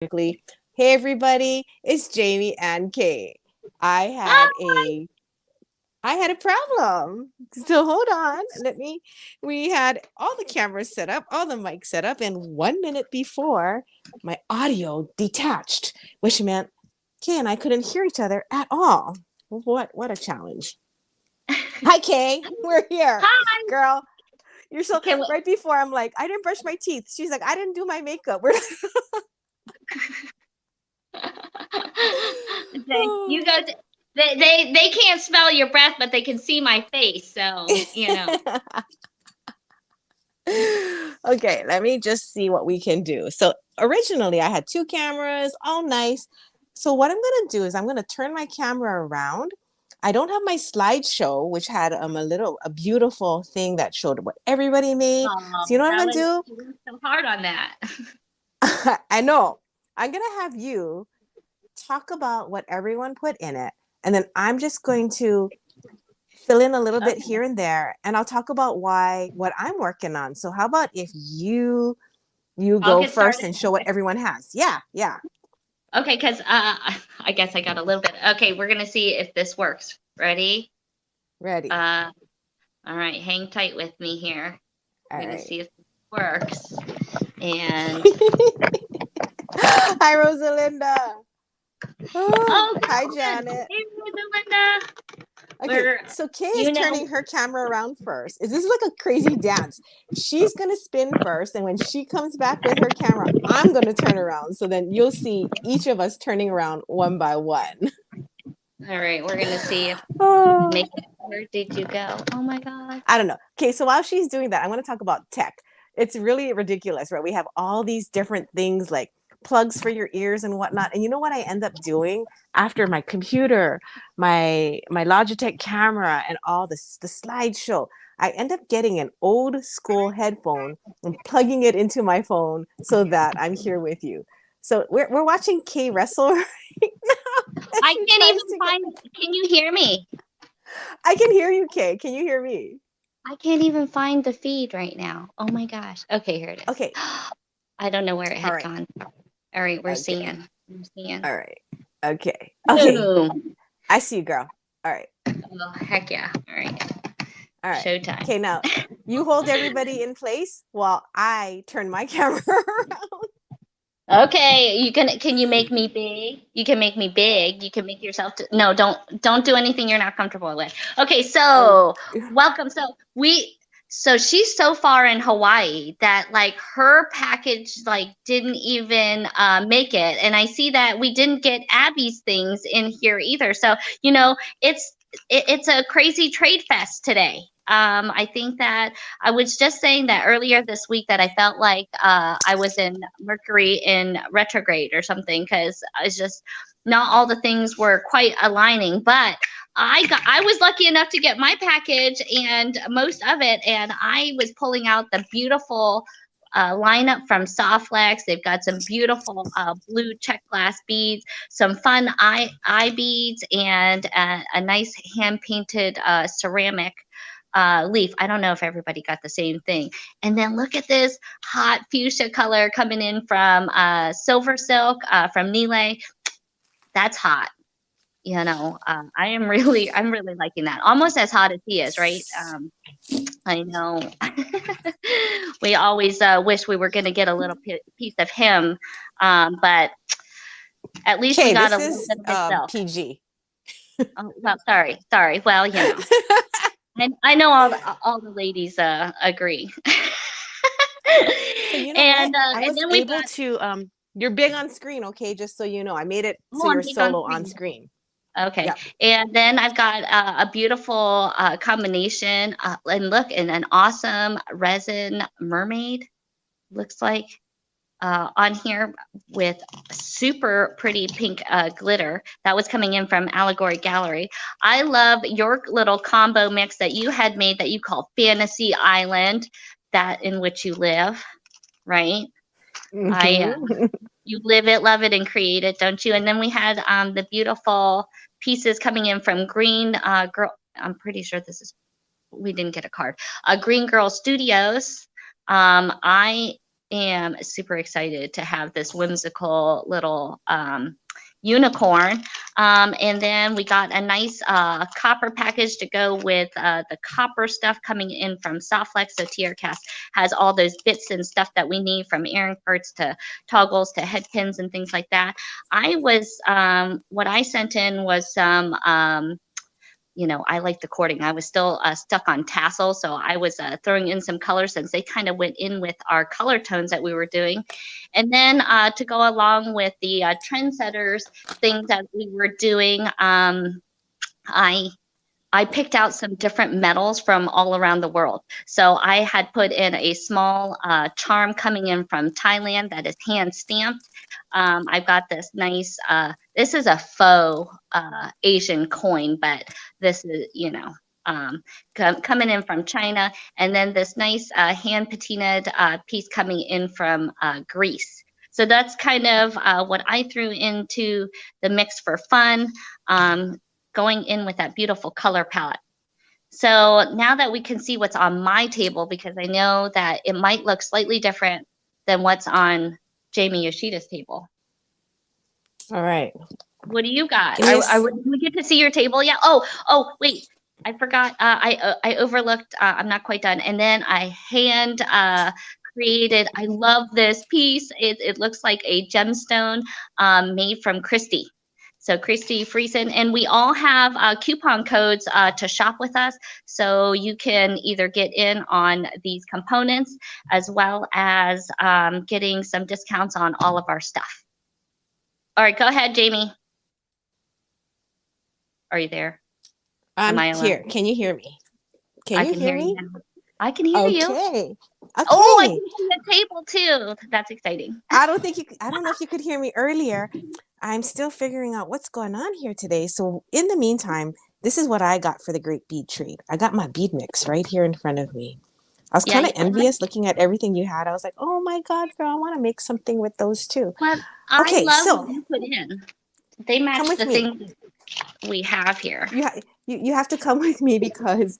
Hey everybody, it's Jamie and Kay. I had Hi. a I had a problem. So hold on. We had all the cameras set up, all the mics set up, and 1 minute before my audio detached, which meant Kay and I couldn't hear each other at all. What a challenge. Hi Kay, we're here. Hi. Girl, you're so Can we, right before I'm like, I didn't brush my teeth. She's like, I didn't do my makeup. We're you go. They can't smell your breath, but they can see my face. So Okay, let me just see what we can do. So originally I had two cameras, all nice. So what I'm gonna do is I'm gonna turn my camera around. I don't have my slideshow, which had a beautiful thing that showed what everybody made. So you know what that I'm was gonna you worked so hard on that. do? I know. I'm gonna have you talk about what everyone put in it, and then I'm just going to fill in a little bit Okay. here and there, and I'll talk about what I'm working on. So how about if you I'll go get first started. and show what everyone has? Yeah, yeah. Okay, because I guess I got a little bit. Okay, we're gonna see if this works. Ready? Ready. Uh, all right. Hang tight with me here. All We're gonna right. see if this works. And Hi, Rosalinda. Oh, oh, hi, good. Janet. Hey, Linda. Okay, We're so Kay is you know turning her camera around first. Is this like a crazy dance? She's gonna spin first, and when she comes back with her camera, I'm gonna turn around. So then you'll see each of us turning around one by one. All right, we're gonna see if Oh, make it. Where did you go? Oh my God. I don't know. Okay, so while she's doing that, I'm going to talk about tech. It's really ridiculous, right? We have all these different things like plugs for your ears and whatnot. And you know what I end up doing after my computer, my Logitech camera, and all the slideshow? I end up getting an old school headphone and plugging it into my phone so that I'm here with you. So we're watching Kay wrestle right now as I she can't tries even to get. find. Can you hear me? I can hear you, Kay. Can you hear me? I can't even find the feed right now. Oh my gosh. Okay, here it is. Okay. I don't know where it All had right. gone. All right, we're Okay. seeing. We're seeing. All right. Okay. Okay. Boom. I see you, girl. All right. Oh, heck yeah. All right. All right. Showtime. Okay. Now you hold everybody in place while I turn my camera around. Okay, can you make me big? You can make me big. You can make yourself no, don't do anything you're not comfortable with. Okay, Oh, so welcome. So she's so far in Hawaii that like her package like didn't even make it. And I see that we didn't get Abby's things in here either. So, you know, it's it's a crazy trade fest today. I think that I was just saying that earlier this week that I felt like I was in Mercury in retrograde or something because it's just not all the things were quite aligning. But I was lucky enough to get my package and most of it, and I was pulling out the beautiful lineup from Softlex. They've got some beautiful blue check glass beads, some fun eye beads, and a nice hand painted ceramic leaf. I don't know if everybody got the same thing. And then look at this hot fuchsia color coming in from Silver Silk from Nile. That's hot. You know, I'm really liking that. Almost as hot as he is, right? I know. We always wish we were going to get a little piece of him, but at least we okay. got This a little is bit of himself. PG. Oh, well, sorry. Well, you know, and I know all the ladies agree. So you know what? I And was then we've able got to. You're big on screen, okay? Just so you know, I made it so oh, I'm you're big on solo on screen. screen. Okay, Yep. and then I've got a beautiful combination, and look, and an awesome resin mermaid looks like on here with super pretty pink glitter that was coming in from Allegory Gallery. I love your little combo mix that you had made that you call Fantasy Island, that in which you live, right? I Mm-hmm. You live it, love it, and create it, don't you? And then we had the beautiful pieces coming in from Green Girl. I'm pretty sure this is we didn't get a card. Green Girl Studios. I am super excited to have this whimsical little unicorn. And then we got a nice copper package to go with the copper stuff coming in from Softflex. So TRCast has all those bits and stuff that we need, from earring parts to toggles to head pins and things like that. What I sent in was some I like the cording. I was still stuck on tassel, so I was throwing in some colors since they kind of went in with our color tones that we were doing. And then to go along with the trendsetters things that we were doing, I picked out some different metals from all around the world. So I had put in a small charm coming in from Thailand that is hand stamped. I've got this nice, this is a faux Asian coin, but this is, coming in from China. And then this nice hand patinaed piece coming in from Greece. So that's kind of what I threw into the mix for fun. Going in with that beautiful color palette. So now that we can see what's on my table, because I know that it might look slightly different than what's on Jamie Yoshida's table. All right. What do you got? Yes. Do we get to see your table yet? Oh, wait. I forgot. I overlooked. I'm not quite done. And then I hand created. I love this piece. It looks like a gemstone made from Christy. So Christy Friesen, and we all have coupon codes to shop with us. So you can either get in on these components as well as getting some discounts on all of our stuff. All right, go ahead, Jamie. Are you there? I'm here. Can you hear me? Can you hear me? I can hear you. Okay. Oh, I can see the table too. That's exciting. I don't know if you could hear me earlier. I'm still figuring out what's going on here today. So in the meantime, this is what I got for the Great Bead Trade. I got my bead mix right here in front of me. I was kind of envious looking at everything you had. I was like, oh my God, girl, I want to make something with those too. Well, I love what you put in. They match the things we have here. You have to come with me because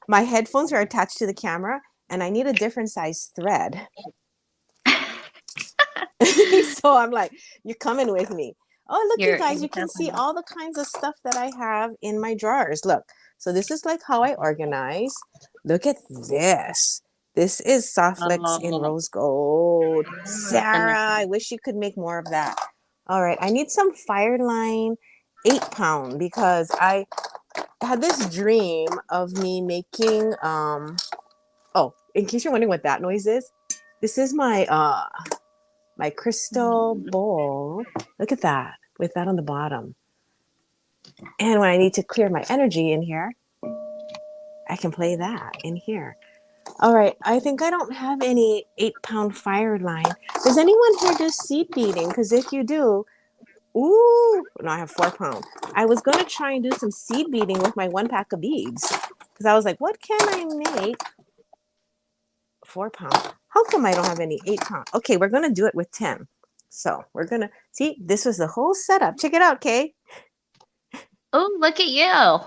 my headphones are attached to the camera and I need a different size thread. So I'm like, you're coming with me. Oh, look, you guys, you can see all the kinds of stuff that I have in my drawers. Look, so this is like how I organize. Look at this. This is Softflex in rose gold. Sarah, I wish you could make more of that. All right, I need some Fireline 8-pound because I had this dream of me making, oh, in case you're wondering what that noise is, this is my crystal bowl. Look at that, with that on the bottom. And when I need to clear my energy in here, I can play that in here. All right, I think I don't have any 8-pound Fireline. Does anyone here do seed beading? Because if you do, ooh, no, I have 4-pound. I was going to try and do some seed beading with my 1 pack of beads. Because I was like, what can I make? 4-pound. How come I don't have any 8-pound? Okay, we're going to do it with 10. So we're going to, see, this was the whole setup. Check it out, Kay. Oh, look at you.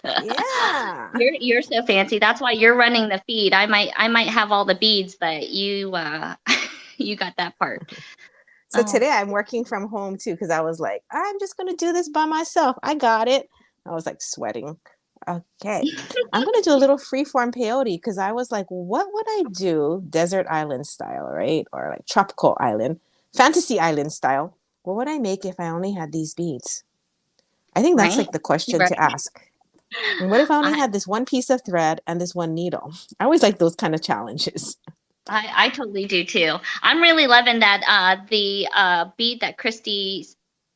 Yeah. You're so fancy. That's why you're running the feed. I might have all the beads, but you you got that part. So today I'm working from home too, because I was like, I'm just going to do this by myself. I got it. I was like sweating. Okay. I'm going to do a little freeform peyote because I was like, what would I do desert island style, right? Or like tropical island, fantasy island style. What would I make if I only had these beads? I think that's like the question to ask. And what if I only had this one piece of thread and this one needle? I always like those kind of challenges. I totally do too. I'm really loving that the bead that Christy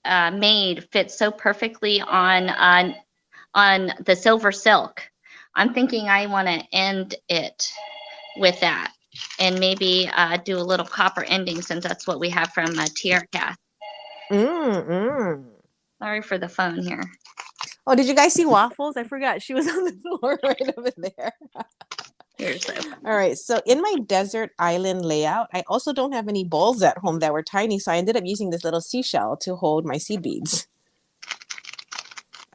made fits so perfectly on the silver silk. I'm thinking I want to end it with that and maybe do a little copper ending since that's what we have from TRCast. Sorry for the phone here. Oh, did you guys see Waffles? I forgot. She was on the floor right over there. All right. So in my desert island layout, I also don't have any bowls at home that were tiny. So I ended up using this little seashell to hold my seed beads.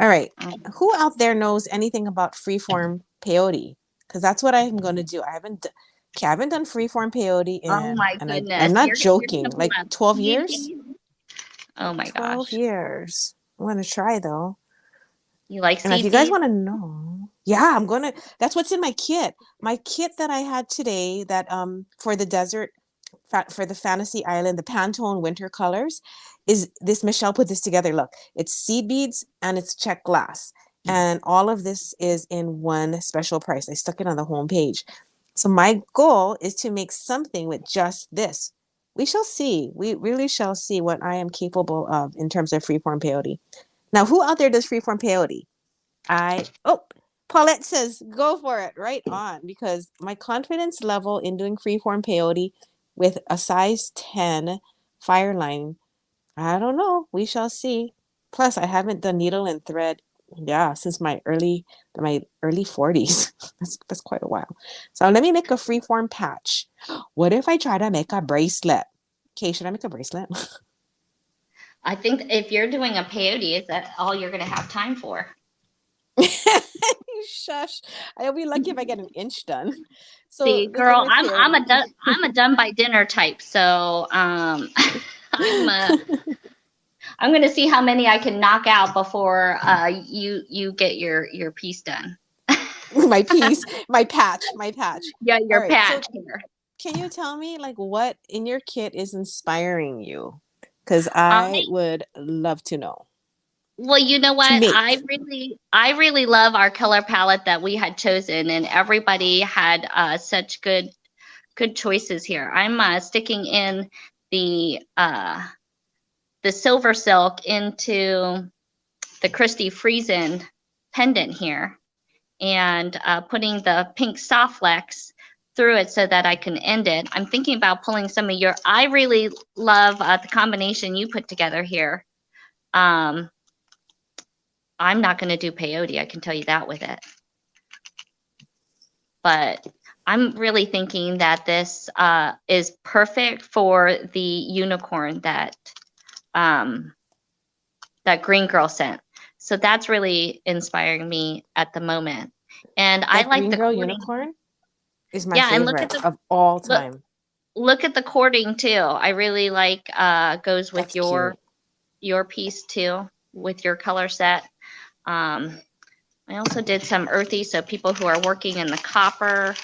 All right. Who out there knows anything about freeform peyote? Because that's what I'm going to do. I haven't Okay, I haven't done freeform peyote Oh in, my and I'm goodness. not You're joking, gonna pull like out 12 years. CDs? Oh my 12 gosh. years. I'm gonna try though. You like And if you guys seed want to know, yeah, I'm gonna. That's what's in my kit. My kit that I had today, that for the desert, for the Fantasy Island, the Pantone winter colors, is this. Michelle put this together. Look, it's seed beads and it's check glass, and all of this is in one special price. I stuck it on the home page. So my goal is to make something with just this. We shall see. We really shall see what I am capable of in terms of freeform peyote. Now, who out there does freeform peyote? Paulette says, go for it, right on, because my confidence level in doing freeform peyote with a size 10 fire line, I don't know. We shall see. Plus, I haven't done needle and thread, yeah, since my early 40s. That's quite a while. So let me make a freeform patch. What if I try to make a bracelet? Okay, should I make a bracelet? I think if you're doing a peyote, is that all you're gonna have time for? Shush. I'll be lucky if I get an inch done. So See, the thing girl, with peyote. I'm a done by dinner type. So I'm I'm gonna see how many I can knock out before you get your piece done. My piece, my patch. Yeah, All your right. So patch here. can you tell me like what in your kit is inspiring you? Because I I would love to know. Well, you know To what? make. I really love our color palette that we had chosen, and everybody had such good choices here. I'm sticking in the uh, the silver silk into the Christy Friesen pendant here, and putting the pink soft flex through it so that I can end it. I'm thinking about pulling some of your. I really love the combination you put together here. Um, I'm not going to do peyote, I can tell you that with it. But I'm really thinking that this is perfect for the unicorn um, that Green Girl sent. So that's really inspiring me at the moment. And I That like green the girl cording. unicorn is my Yeah, and favorite of all look time. look at the cording too. I really like goes with That's cute. your piece too, with your color set. Um, I also did some earthy, so people who are working in the copper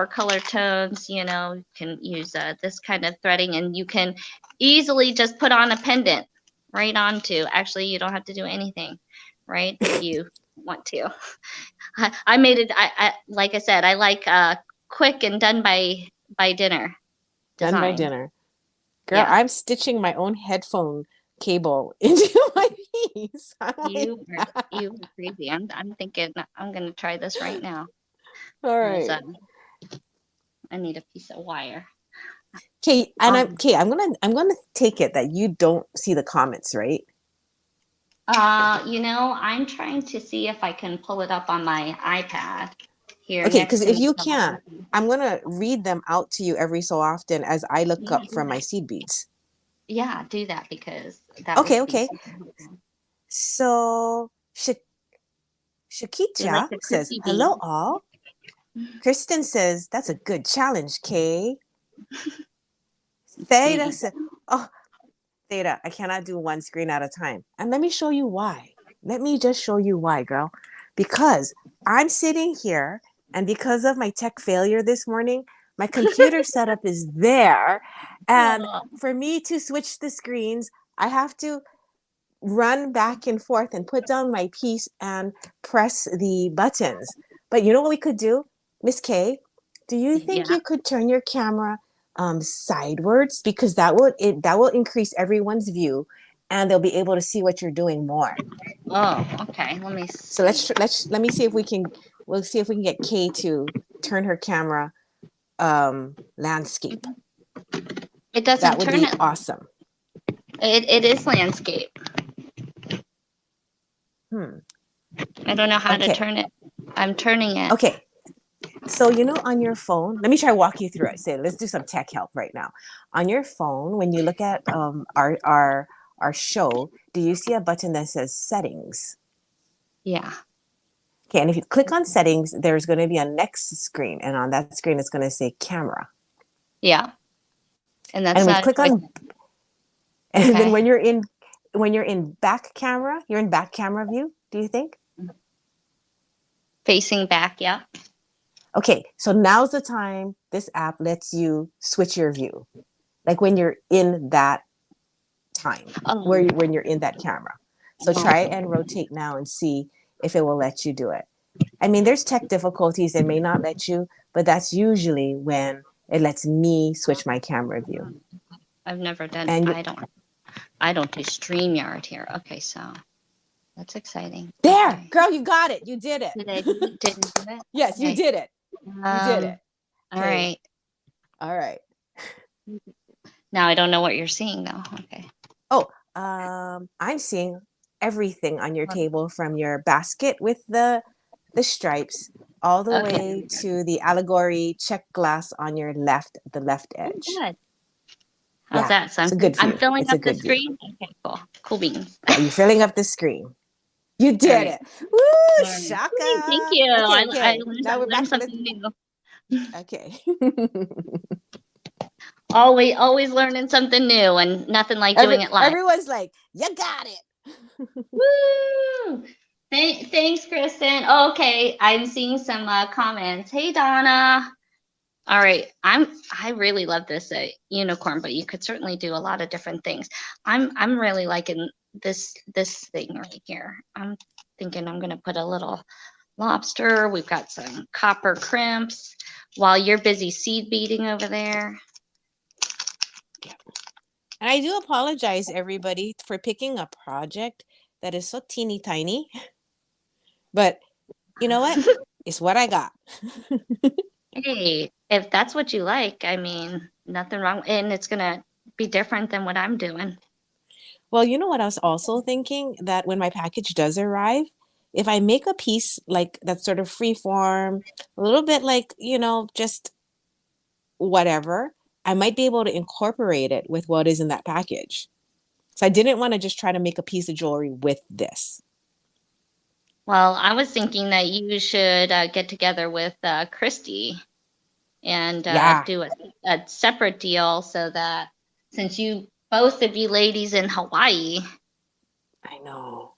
color tones, can use this kind of threading, and you can easily just put on a pendant right onto. Actually, you don't have to do anything, right? If you want to. I made it. Like I said, I like quick and done by dinner Done by design. dinner. Girl, Yeah, I'm stitching my own headphone cable into my piece. I'm like, you are crazy. I'm thinking I'm gonna try this right now. all As right. I need a piece of wire. Okay, and I'm Um, okay. I'm gonna take it that you don't see the comments, right? I'm trying to see if I can pull it up on my iPad here Okay, next because to if me. you can't, I'm gonna read them out to you every so often as I look Yeah, up do from my that. seed beads. Yeah, do that because that Okay, would be okay. super helpful. So Do like Shakitja the says, Christy "Hello, bead. all." Kristen says, "That's a good challenge, Kay." Theta Baby. says, "Oh, Theta, I cannot do one screen at a time." And let me show you why. Let me just show you why, girl. Because I'm sitting here, and because of my tech failure this morning, my computer setup is there. And Oh, for me to switch the screens, I have to run back and forth and put down my piece and press the buttons. But you know what we could do, Miss K? Do you think yeah. you could turn your camera sidewards, because that will increase everyone's view, and they'll be able to see what you're doing more. Oh, okay. Let me So see. let me see if we can. We'll see if we can get Kay to turn her camera landscape. It That doesn't would turn be it. awesome. It is landscape. Hmm. I don't know how to Okay. turn it. I'm turning it. Okay. So, on your phone, let me try walk you through it. Say, let's do some tech help right now. On your phone, when you look at our show, do you see a button that says settings? Yeah. Okay, and if you click on settings, there's going to be a next screen, and on that screen it's going to say camera. Yeah. And that's And we not a click choice. on, and then Okay. when you're in back camera, you're in back camera view. Do you think? Facing back, yeah. Okay, so now's the time this app lets you switch your view, like when you're in that time, Oh, when you're in that camera. So try and rotate now and see if it will let you do it. I mean, there's tech difficulties it may not let you, but that's usually when it lets me switch my camera view. I've never done. And I don't do StreamYard here. Okay, so that's exciting. there, Okay. girl, you got it. You did it. Didn't do it? Yes, you Okay. did it. You did it. All right. All right. Now I don't know what you're seeing though. Okay. Oh, I'm seeing everything on your table from your basket with the stripes all the Okay. way to the allegory check glass on your left, the left edge. Good. How's Yeah, that? So it's a good I'm view. filling It's a up the good view. screen. Okay, cool. Cool beans. Yeah, you're filling up the screen. You All did right. it. Woo, All right. shaka. Thank you. Okay, I okay. Now we're learned back to something the new. okay. Always learning something new, and nothing like doing it live. Everyone's like, you got it. Woo! Thanks, Kristen. Okay, I'm seeing some comments. Hey, Donna. All right, I really love this unicorn, but you could certainly do a lot of different things. I'm really liking this thing right here. I'm thinking I'm gonna put a little lobster. We've got some copper crimps while you're busy seed beading over there. And I do apologize, everybody, for picking a project that is so teeny tiny. But you know what? It's what I got. Hey, if that's what you like, I mean, nothing wrong, and it's gonna be different than what I'm doing. Well, you know what I was also thinking? That when my package does arrive, if I make a piece like that's sort of free form, a little bit like, just whatever, I might be able to incorporate it with what is in that package. So I didn't want to just try to make a piece of jewelry with this. Well, I was thinking that you should get together with Christy and Yeah, do a separate deal so that since you both of you ladies in Hawaii, I know.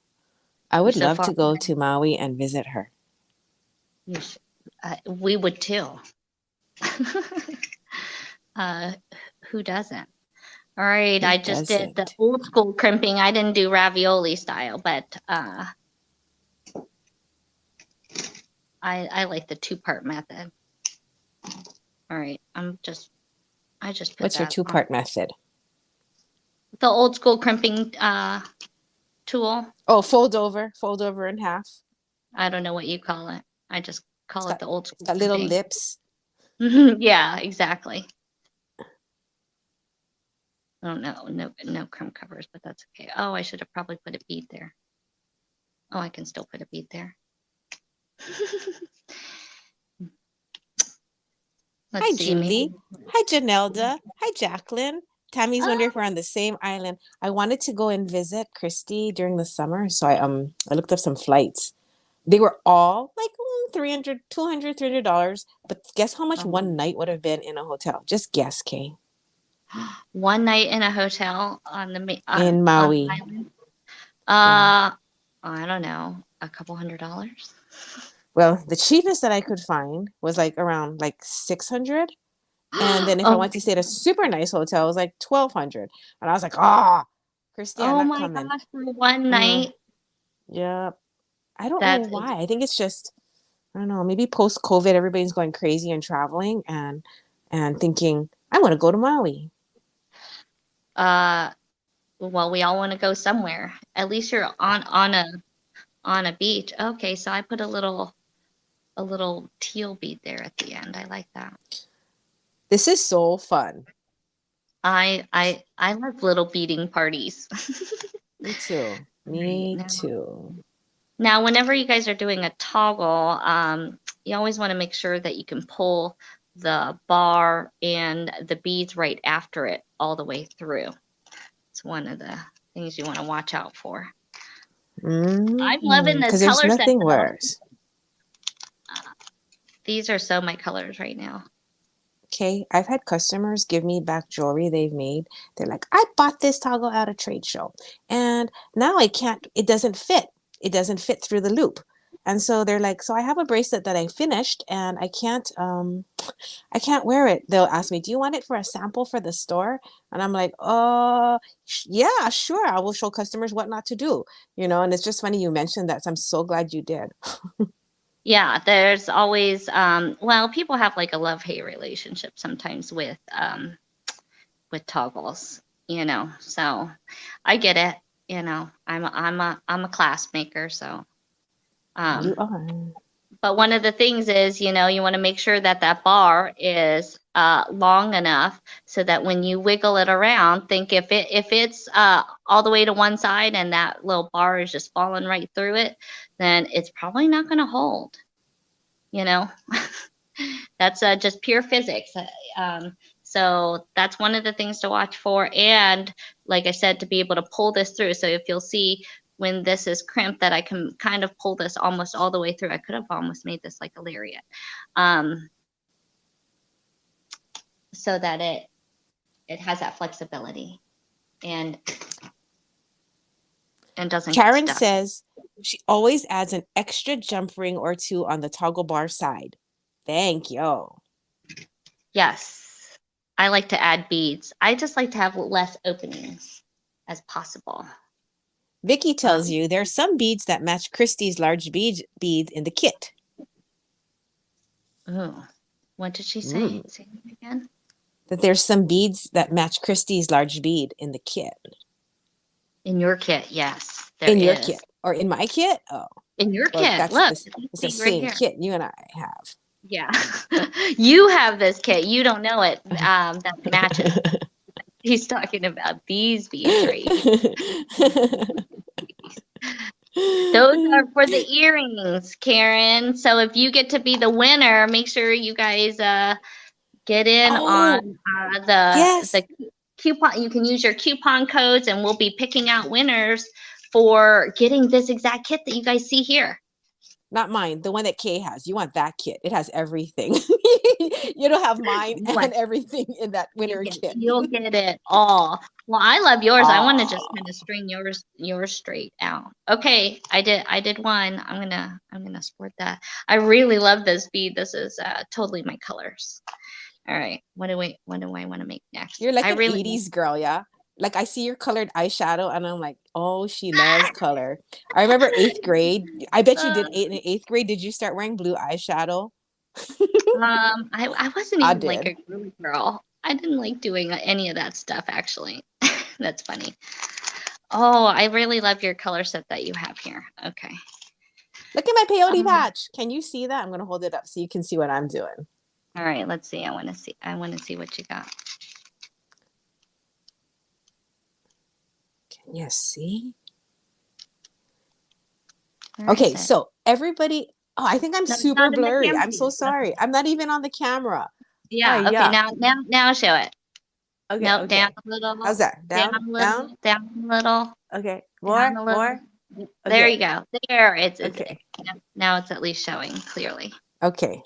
I you're would so love far to go away, to Maui and visit her. you should, we would too. uh, who doesn't? All right, Who I just did the doesn't? old school crimping. I didn't do ravioli style, but I like the two-part method. All right, I just put What's your that on two-part method? the old school crimping tool. Oh, fold over in half. I don't know what you call it. I just It's call it got the old it's school got little crimping. lips. Yeah, exactly. Oh no crimp covers, but that's okay. Oh, I should have probably put a bead there. Oh, I can still put a bead there. Let's Hi, see, maybe. Julie. Hi, Janelda. Hi, Jacqueline. Tammy's wondering if Oh, we're on the same island. I wanted to go and visit Christy during the summer, so I looked up some flights. They were all like $300, $200, $300. But guess how much one night would have been in a hotel? Just guess, Kay. one night in a hotel on In on the Maui. island. Yeah. I don't know, a couple $100. Well, the cheapest that I could find was like around like 600. And then if I Oh, went to stay at a super nice hotel, it was like 1,200. And I was like, ah, Christy, I'm oh not my coming. gosh, for one Uh, night. yeah. I don't know That's why. I think it's just, I don't know, maybe post COVID, everybody's going crazy and traveling and thinking, I want to go to Maui. uh well, we all want to go somewhere. At least you're on a beach. Okay, so I put a little teal bead there at the end. I like that. This is so fun. I love little beading parties. Me too. Right Me now. too. Now, whenever you guys are doing a toggle, you always want to make sure that you can pull the bar and the beads right after it all the way through. It's one of the things you want to watch out for. I'm loving this Because there's color set nothing though. worse. These are so my colors right now. Okay, I've had customers give me back jewelry they've made. They're like, I bought this toggle at a trade show and now it doesn't fit. It doesn't fit through the loop. And so they're like, so I have a bracelet that I finished and I can't wear it. They'll ask me, do you want it for a sample for the store? And I'm like, yeah, sure. I will show customers what not to do, and it's just funny you mentioned that. So I'm so glad you did. Yeah, there's always well, people have like a love-hate relationship sometimes with toggles, So I get it, I'm a class maker, so You um are. but one of the things is, you want to make sure that that bar is long enough so that when you wiggle it around, think if it's all the way to one side and that little bar is just falling right through it, then it's probably not going to hold. That's just pure physics. So that's one of the things to watch for. And like I said, to be able to pull this through. So if you'll see when this is crimped, that I can kind of pull this almost all the way through. I could have almost made this like a lariat. So that it has that flexibility and doesn't get Karen stuck. says she always adds an extra jump ring or two on the toggle bar side. Thank you. Yes, I like to add beads. I just like to have less openings as possible. Vicky tells you there's some beads that match Christie's large bead in the kit. Oh, what did she say? Say it again. That there's some beads that match Christie's large bead in the kit. In your kit, yes, there in your is. kit or in my kit? Oh, in your well, kit. Look, it's the same right kit you and I have. Yeah, you have this kit. You don't know it. That matches. He's talking about these beads right here. Those are for the earrings, Karen. So if you get to be the winner, make sure you guys get in on the coupon. You can use your coupon codes, and we'll be picking out winners for getting this exact kit that you guys see here. Not mine, the one that Kay has. You want that kit. It has everything. You don't have mine and everything in that winner kit. You'll get it all. Well, I love yours. I want to just kind of string yours straight out. Okay, I did one. I'm gonna sport that. I really love this bead. This is totally my colors. All right, what do I want to make next? You're like an 80s girl, yeah? Like I see your colored eyeshadow and I'm like, oh, she loves color. I remember 8th grade. I bet you did in 8th grade. Did you start wearing blue eyeshadow? I wasn't even like a girly girl. I didn't like doing any of that stuff, actually. That's funny. Oh, I really love your color set that you have here. Okay. Look at my peyote patch. Can you see that? I'm going to hold it up so you can see what I'm doing. All right, let's see. I want to see what you got. Can you see? Okay, so everybody, I think I'm super blurry. I'm so sorry. I'm not even on the camera. Yeah, okay, now show it. Okay, nope, down a little. How's that? Down a little. Okay, more. There you go. There, it's now it's at least showing clearly. Okay.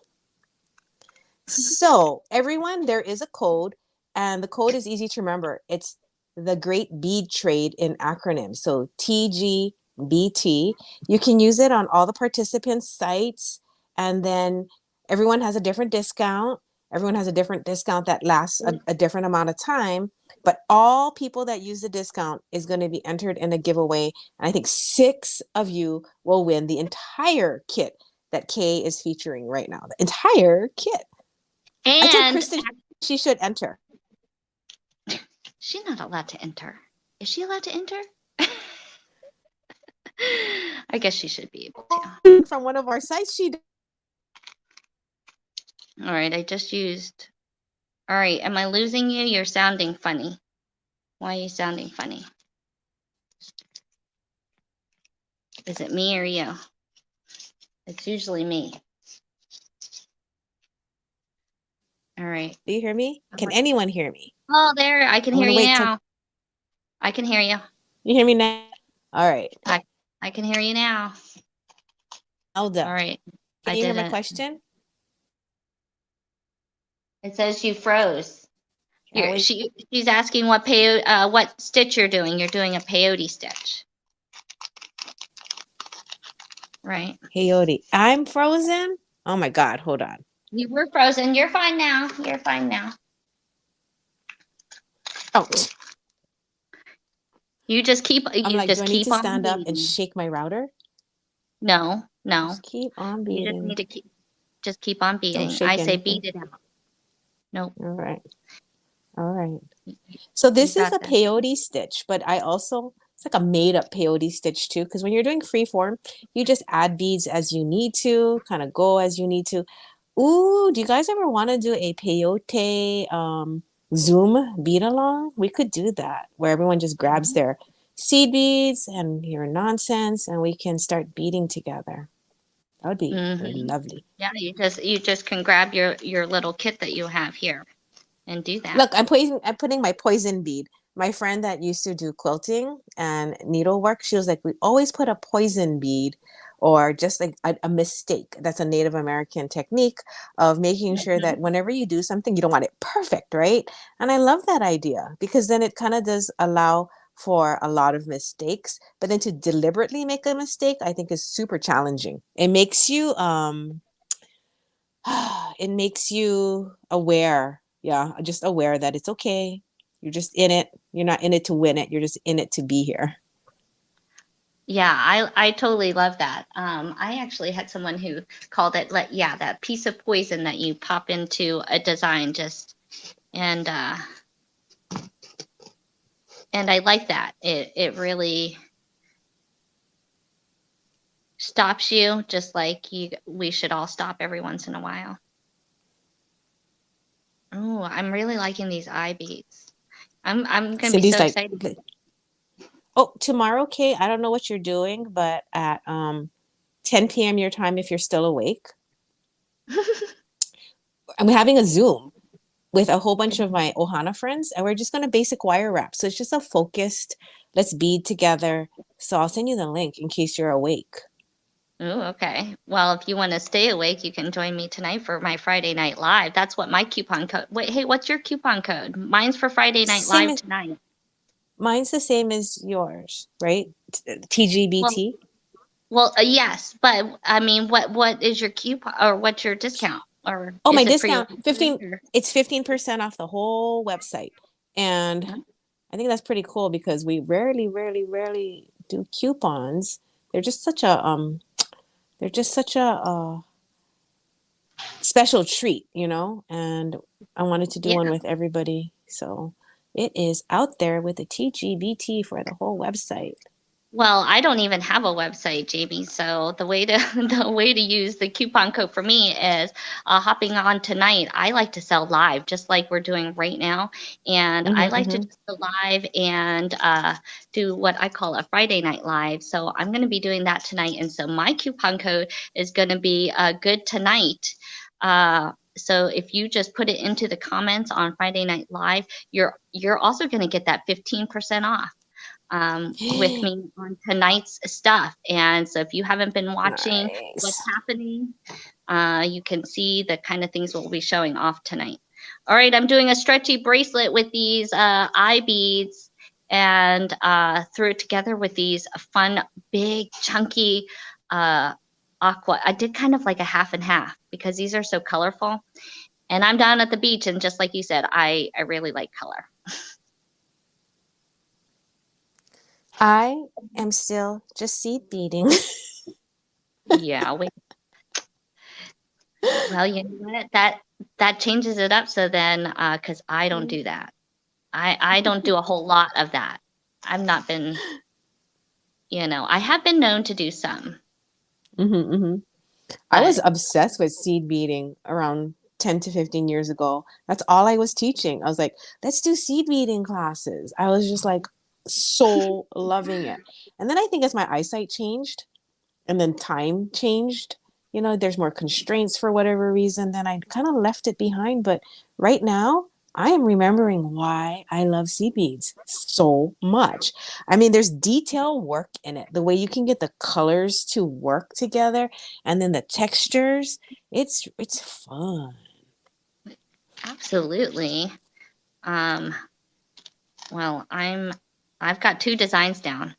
So everyone, there is a code, and the code is easy to remember. It's the Great Bead Trade in acronym. So TGBT. You can use it on all the participants' sites, and then everyone has a different discount. Everyone has a different discount that lasts a different amount of time, but all people that use the discount is going to be entered in a giveaway. And I think 6 of you will win the entire kit that Kay is featuring right now. The entire kit. And I told Kristen she should enter. She's not allowed to enter. Is she allowed to enter? I guess she should be able to. From one of our sites, she did. All right, I just used. All right, am I losing you? You're sounding funny. Why are you sounding funny? Is it me or you? It's usually me. All right. Do you hear me? Can anyone hear me? Oh, there. I can hear you now. I can hear you. You hear me now? All right. I can hear you now. Elda. All right. Can you hear my question? It says you froze. Always She's asking what stitch you're doing. You're doing a peyote stitch, right? peyote. I'm frozen. Oh my God, hold on. You were frozen. You're fine now. You're fine now. Oh, You just keep I'm you like, do just I need keep to on stand up and beating. shake my router? No, no. Just keep on You just need beating. to keep on Don't beating. I shake say anything. beat it out. Nope. All right. All right. So You this is got a this. peyote stitch, but it's like a made up peyote stitch too, because when you're doing free form, you just add beads as you need to, kind of go as you need to. Ooh, do you guys ever want to do a peyote Zoom bead along? We could do that, where everyone just grabs Mhm. their seed beads and your nonsense, and we can start beading together. That would be Mhm. lovely. Yeah, you just can grab your little kit that you have here and do that. Look, I'm putting my poison bead. My friend that used to do quilting and needlework, she was like, we always put a poison bead or just like a mistake. That's a Native American technique of making sure Mhm. that whenever you do something, you don't want it perfect, right? And I love that idea because then it kind of does allow for a lot of mistakes, but then to deliberately make a mistake, I think is super challenging. It makes you it makes you aware. Yeah, just aware that it's okay. You're just in it. You're not in it to win it. You're just in it to be here. Yeah, I totally love that. I actually had someone who called it that piece of poison that you pop into a design just and uh and I like that. It really stops you just like we should all stop every once in a while. Oh, I'm really liking these eye beads. I'm gonna be Cindy's so like, excited. oh, tomorrow, Kate, I don't know what you're doing, but at 10 p.m. your time, if you're still awake, I'm having a Zoom with a whole bunch of my Ohana friends, and we're just going to basic wire wrap. So it's just a focused, let's bead together. So I'll send you the link in case you're awake. Oh, okay. Well, if you want to stay awake, you can join me tonight for my Friday Night Live. That's what my coupon code. Wait, hey, what's your coupon code? Mine's for Friday Night Same Live as tonight. mine's the same as yours, right? Well, TGBT. yes, but I mean, what is your coupon or what's your discount or Oh, my is it for your discount, website 15, or? it's 15% off the whole website. And I think that's pretty cool because we rarely do coupons. They're just such a special treat, and I wanted to do Yeah. one with everybody. So it is out there with the TGBT for the whole website. Well, I don't even have a website, Jamie. So the way to the way to use the coupon code for me is hopping on tonight. I like to sell live, just like we're doing right now, and I like to Mm-hmm. just go live and do what I call a Friday Night Live. So I'm going to be doing that tonight, and so my coupon code is going to be good tonight. So if you just put it into the comments on Friday Night Live, you're also going to get that 15% off with me on tonight's stuff. And so if you haven't been watching what's Nice. happening, you can see the kind of things we'll be showing off tonight. All right, I'm doing a stretchy bracelet with these eye beads and threw it together with these fun, big, chunky aqua. I did kind of like a half and half because these are so colorful. And I'm down at the beach, and just like you said, I really like color. I am still just seed beading. Yeah, well, you know what? That changes it up. So then, because I don't do that. I don't do a whole lot of that. I've not been, I have been known to do some, Mm-hmm. I was but obsessed with seed beading around 10 to 15 years ago. That's all I was teaching. I was like, let's do seed beading classes. I was just like so loving it. And then I think as my eyesight changed and then time changed, there's more constraints for whatever reason, then I kind of left it behind. But right now, I am remembering why I love seed beads so much. I mean, there's detail work in it. The way you can get the colors to work together and then the textures, it's fun. Absolutely. Well, I've got 2 designs down.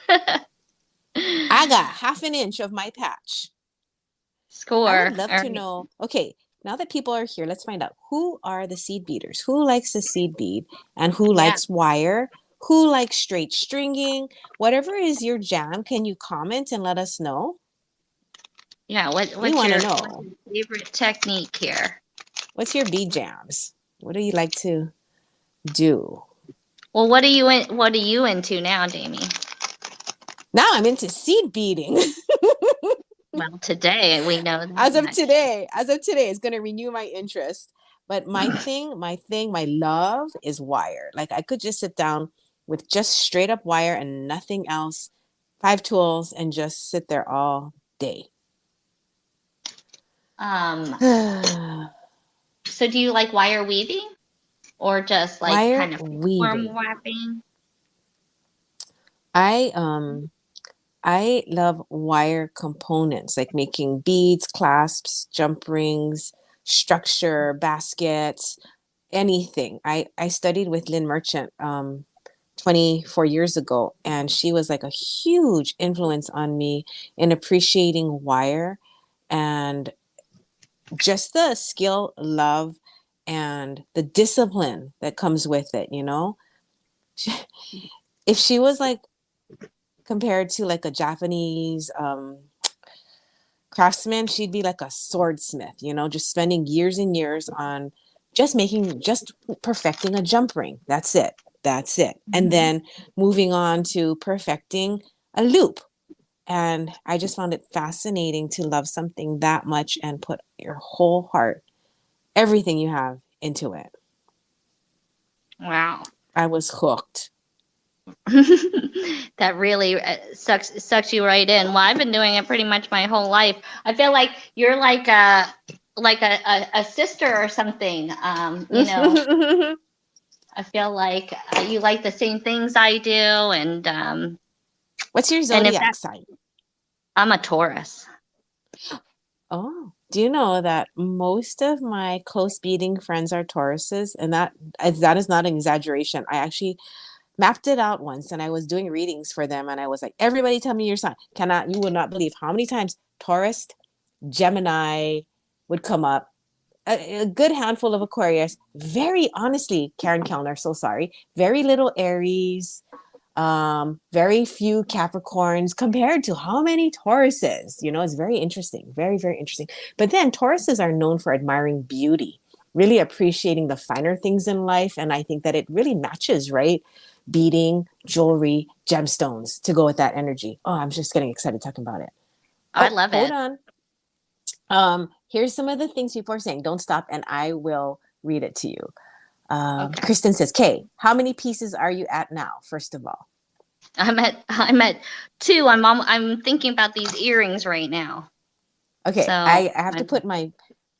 I got half an inch of my patch. I would Score. love All to right. know. Okay, now that people are here, let's find out who are the seed beaters. Who likes the seed bead and who Yeah. likes wire? Who likes straight stringing? Whatever is your jam, can you comment and let us know? Yeah. We What's want to your know. favorite technique here? What's your bead jams? What do you like to do? Well, what are you into now, Jamie? Now I'm into seed beading. Well, today we know that as of much. today, it's going to renew my interest. But my love is wire. Like I could just sit down with just straight up wire and nothing else, 5 tools, and just sit there all day. So do you like wire weaving or just like Wire kind of form weaving. wrapping? I love wire components like making beads, clasps, jump rings, structure, baskets, anything. I studied with Lynn Merchant 24 years ago, and she was like a huge influence on me in appreciating wire and just the skill, love, and the discipline that comes with it, you know? If she was like compared to like a Japanese craftsman, she'd be like a swordsmith, you know, just spending years and years on just perfecting a jump ring. That's it. That's it. And then moving on to perfecting a loop. And I just found it fascinating to love something that much and put your whole heart, everything you have into it. Wow. I was hooked. That really sucks you right in. Well, I've been doing it pretty much my whole life. I feel like you're like a sister or something. I feel like you like the same things I do, What's your and if that zodiac sign? I'm a Taurus. Oh, do you know that most of my close beading friends are Tauruses? And that is not an exaggeration. I actually mapped it out once and I was doing readings for them and I was like, everybody tell me your sign. You would not believe how many times Taurus, Gemini would come up. A good handful of Aquarius. Very honestly, Karen Kellner, so sorry. Very little Aries, very few Capricorns compared to how many Tauruses. You know, it's very interesting, very, very interesting. But then Tauruses are known for admiring beauty, really appreciating the finer things in life. And I think that it really matches, right? Beading, jewelry, gemstones to go with that energy. Oh, I'm just getting excited talking about it. I Oh, love hold it. on. Here's some of the things people are saying. Don't stop, and I will read it to you. Okay. Kristen says, Kay, how many pieces are you at now, first of all? I'm at 2. I'm thinking about these earrings right now. Okay, So I have to put I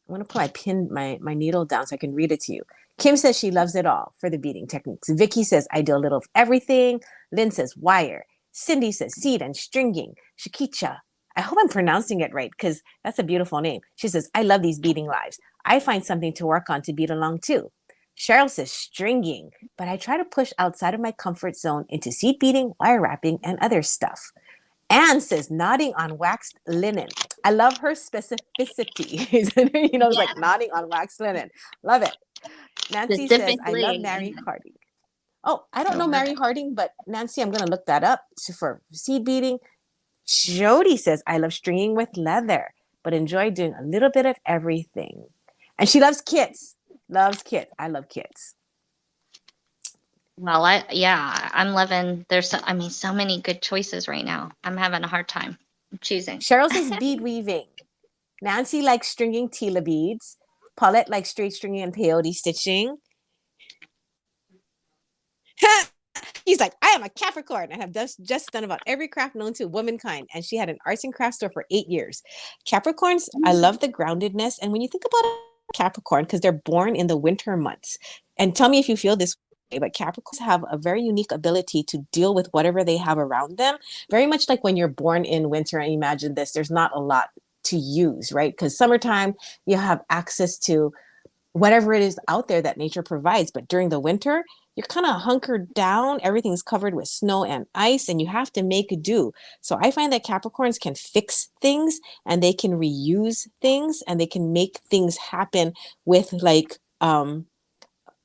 want to put my needle down so I can read it to you. Kim says she loves it all for the beading techniques. Vicky says, I do a little of everything. Lynn says, wire. Cindy says, seed and stringing. Shakicha, I hope I'm pronouncing it right because that's a beautiful name. She says, I love these beading lives. I find something to work on to bead along too. Cheryl says, stringing, but I try to push outside of my comfort zone into seed beading, wire wrapping, and other stuff. Anne says, nodding on waxed linen. I love her specificity. You know, it's yeah, like nodding on waxed linen. Love it. Nancy says, I love specifically. Mary Harding. Oh, I don't I know love Mary it. Harding, but Nancy, I'm going to look that up for seed beading. Jody says, I love stringing with leather, but enjoy doing a little bit of everything. And she loves kits. Loves kits. I love kits. Well, I'm loving. So many good choices right now. I'm having a hard time choosing. Cheryl says bead weaving. Nancy likes stringing tila beads. Paulette likes straight stringing and peyote stitching. He's like, I am a Capricorn and have just done about every craft known to womankind. And she had an arts and crafts store for 8 years. Capricorns, I love the groundedness. And when you think about a Capricorn, because they're born in the winter months, and tell me if you feel this way, but Capricorns have a very unique ability to deal with whatever they have around them. Very much like when you're born in winter, and imagine this, there's not a lot to use, right? Because summertime, you have access to whatever it is out there that nature provides. But during the winter, you're kind of hunkered down. Everything's covered with snow and ice, and you have to make do. So I find that Capricorns can fix things and they can reuse things and they can make things happen with like a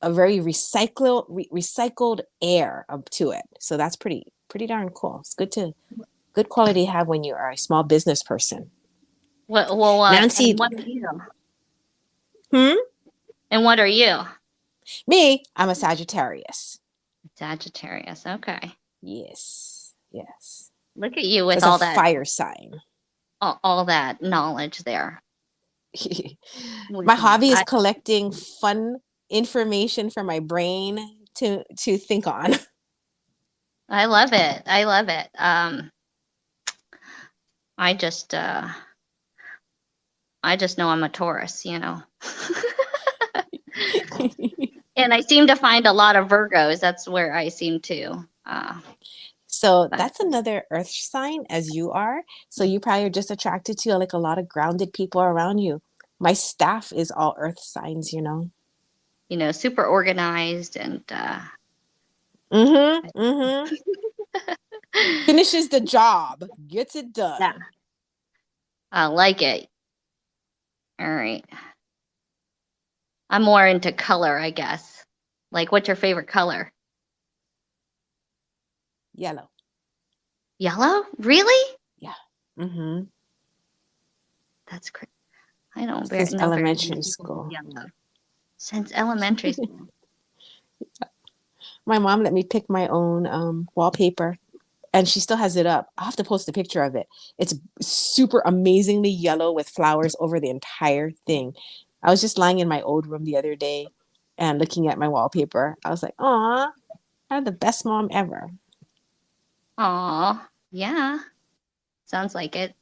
very recycled air up to it. So that's pretty darn cool. It's good quality to have when you are a small business person. Well, Nancy, and what are you? hmm? And what are you? Me, I'm a Sagittarius. Sagittarius. Okay. Yes, yes. Look at you So with it's a fire sign. all that knowledge there. My hobby is collecting fun information for my brain to think on. I love it. I love it. I just know I'm a Taurus, you know. And I seem to find a lot of Virgos. That's where I seem to. So that's another earth sign as you are. So you probably are just attracted to like a lot of grounded people around you. My staff is all earth signs, you know. You know, super organized and Finishes the job, gets it done. Yeah. I like it. All right. I'm more into color, I guess. Like, what's your favorite color? Yellow. Yellow? Really? Yeah. That's great. I don't Since know elementary school. Yellow. Since elementary school. My mom let me pick my own wallpaper, and she still has it up. I'll have to post a picture of it. It's super amazingly yellow with flowers over the entire thing. I was just lying in my old room the other day and looking at my wallpaper. I was like, "Aw, I'm the best mom ever." Aw, yeah. Sounds like it.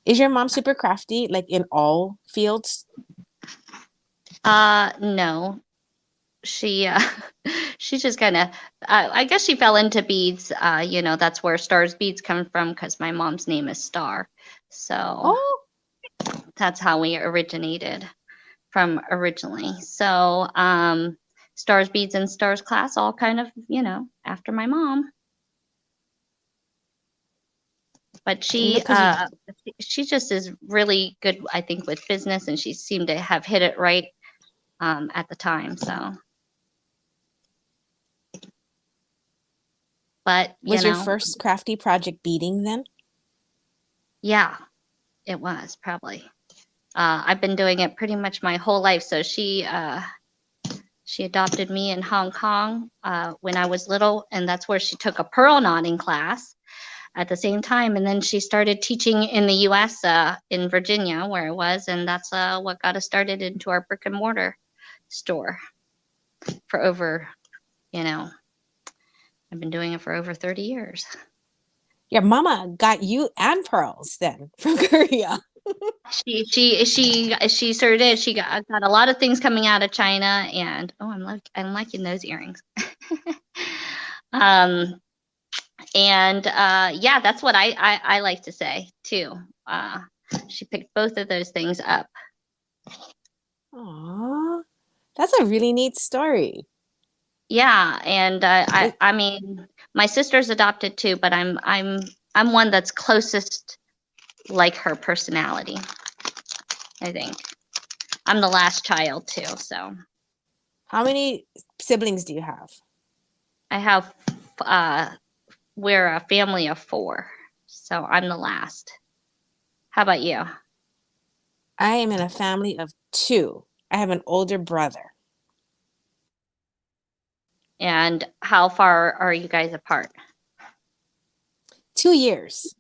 Is your mom super crafty, like in all fields? No. She she just kind of I guess she fell into beads. You know, that's where Star's beads come from because my mom's name is Star. So that's how we originated from originally. So Star's beads and Star's class all kind of, you know, after my mom. But she just is really good, I think, with business, and she seemed to have hit it right at the time. So, but Was your first crafty project beading then? Yeah, it was probably. I've been doing it pretty much my whole life. So she adopted me in Hong Kong when I was little, and that's where she took a pearl knotting class at the same time. And then she started teaching in the U.S. In Virginia, where I was, and that's what got us started into our brick and mortar store for over, you know, I've been doing it for over 30 years. Your mama got you and pearls then from Korea. She sure did. She got a lot of things coming out of China, and I'm liking those earrings. And yeah, that's what I like to say too. She picked both of those things up. Aww, that's a really neat story. Yeah, and I mean, my sister's adopted too, but I'm one that's closest like her personality. I think I'm the last child too. So, how many siblings do you have? I have. We're a family of 4, so I'm the last. How about you? I am in a family of 2. I have an older brother. And how far are you guys apart? 2 years.